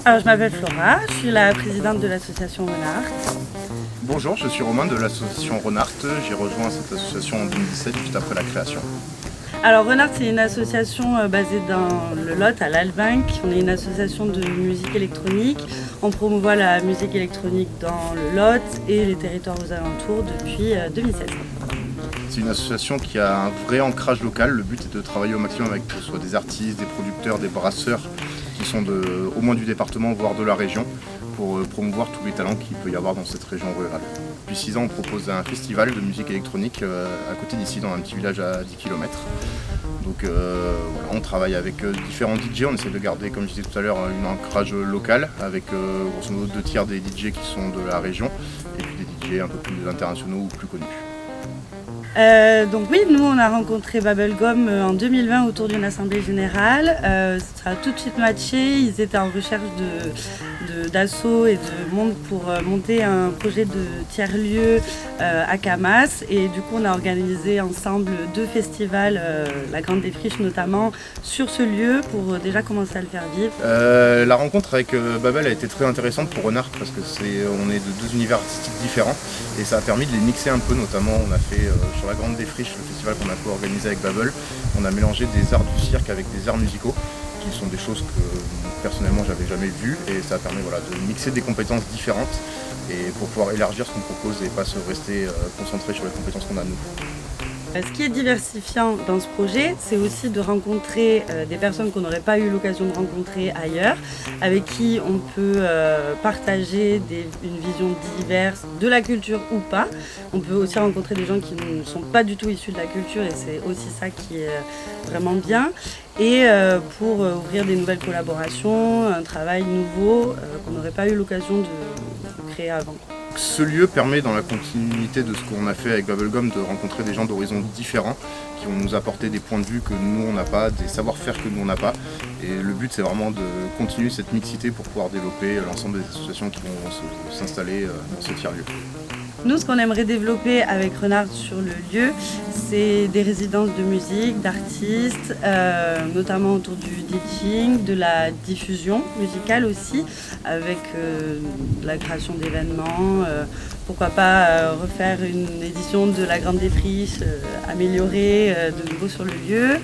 Alors, je m'appelle Flora, je suis la présidente de l'association Renard. Bonjour, je suis Romain de l'association Renard. J'ai rejoint cette association en 2017, juste après la création. Alors, Renard, c'est une association basée dans le Lot, à l'Albinc. On est une association de musique électronique. On promouvoit la musique électronique dans le Lot et les territoires aux alentours depuis 2016. C'est une association qui a un vrai ancrage local. Le but est de travailler au maximum avec que ce soit des artistes, des producteurs, des brasseurs qui sont au moins du département, voire de la région, pour promouvoir tous les talents qu'il peut y avoir dans cette région rurale. Depuis 6 ans, on propose un festival de musique électronique à côté d'ici, dans un petit village à 10 km. Donc voilà, on travaille avec différents DJ, on essaie de garder, comme je disais tout à l'heure, un ancrage local, avec grosso modo 2 tiers des DJ qui sont de la région, et puis des DJ un peu plus internationaux ou plus connus. Donc oui, nous on a rencontré Bubblegum en 2020 autour d'une assemblée générale. Ça a tout de suite matché, ils étaient en recherche d'assos et de monde pour monter un projet de tiers-lieu à Camas. Et du coup on a organisé ensemble 2 festivals, la Grande Défriche notamment, sur ce lieu pour déjà commencer à le faire vivre. La rencontre avec Babel a été très intéressante pour Renard parce que on est de 2 univers artistiques différents et ça a permis de les mixer un peu. Notamment on a fait sur la Grande Défriche, le festival qu'on a co-organisé avec Babel, on a mélangé des arts du cirque avec des arts musicaux qui sont des choses que personnellement j'avais jamais vues, et ça permet de mixer des compétences différentes et pour pouvoir élargir ce qu'on propose et pas se rester concentré sur les compétences qu'on a nous. Ce qui est diversifiant dans ce projet, c'est aussi de rencontrer des personnes qu'on n'aurait pas eu l'occasion de rencontrer ailleurs, avec qui on peut partager une vision diverse de la culture ou pas. On peut aussi rencontrer des gens qui ne sont pas du tout issus de la culture, et c'est aussi ça qui est vraiment bien. Et pour ouvrir des nouvelles collaborations, un travail nouveau qu'on n'aurait pas eu l'occasion de créer avant. Ce lieu permet, dans la continuité de ce qu'on a fait avec Bubblegum, de rencontrer des gens d'horizons différents qui vont nous apporter des points de vue que nous on n'a pas, des savoir-faire que nous on n'a pas. Et le but c'est vraiment de continuer cette mixité pour pouvoir développer l'ensemble des associations qui vont s'installer dans ce tiers-lieu. Nous, ce qu'on aimerait développer avec Renard sur le lieu, c'est des résidences de musique, d'artistes, notamment autour du DJing, de la diffusion musicale aussi, avec la création d'événements. Pourquoi pas refaire une édition de la Grande Défriche améliorée de nouveau sur le lieu.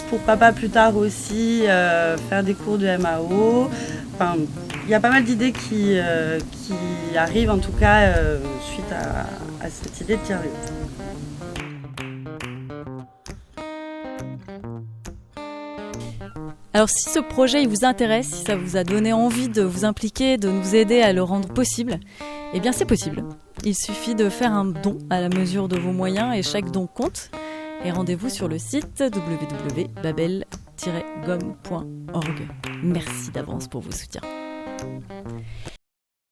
Pourquoi pas plus tard aussi faire des cours de MAO. Enfin, il y a pas mal d'idées qui arrivent en tout cas suite à cette idée de tiers-lieu. Alors si ce projet il vous intéresse, si ça vous a donné envie de vous impliquer, de nous aider à le rendre possible, eh bien c'est possible. Il suffit de faire un don à la mesure de vos moyens et chaque don compte. Et rendez-vous sur le site www.babel-gom.org. Merci d'avance pour vos soutiens.